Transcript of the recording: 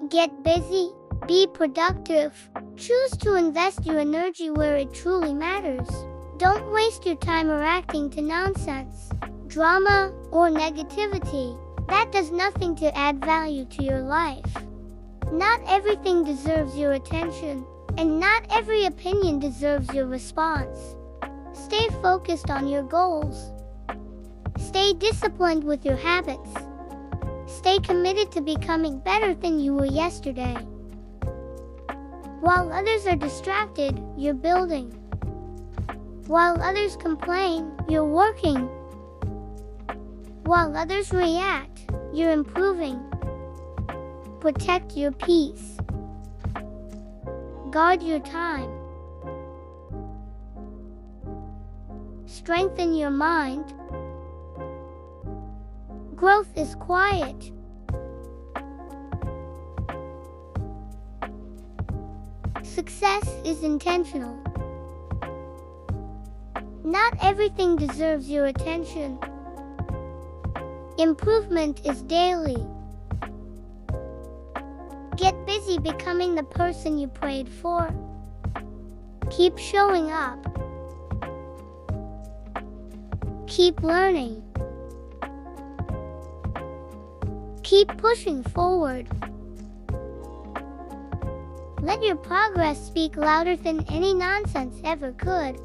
Get busy, be productive, choose to invest your energy where it truly matters. Don't waste your time reacting to nonsense, drama, or negativity. That does nothing to add value to your life. Not everything deserves your attention, and not every opinion deserves your response. Stay focused on your goals. Stay disciplined with your habits. Stay committed to becoming better than you were yesterday. While others are distracted, you're building. While others complain, you're working. While others react, you're improving. Protect your peace. Guard your time. Strengthen your mind. Growth is quiet. Success is intentional. Not everything deserves your attention. Improvement is daily. Get busy becoming the person you prayed for. Keep showing up. Keep learning. Keep pushing forward. Let your progress speak louder than any nonsense ever could.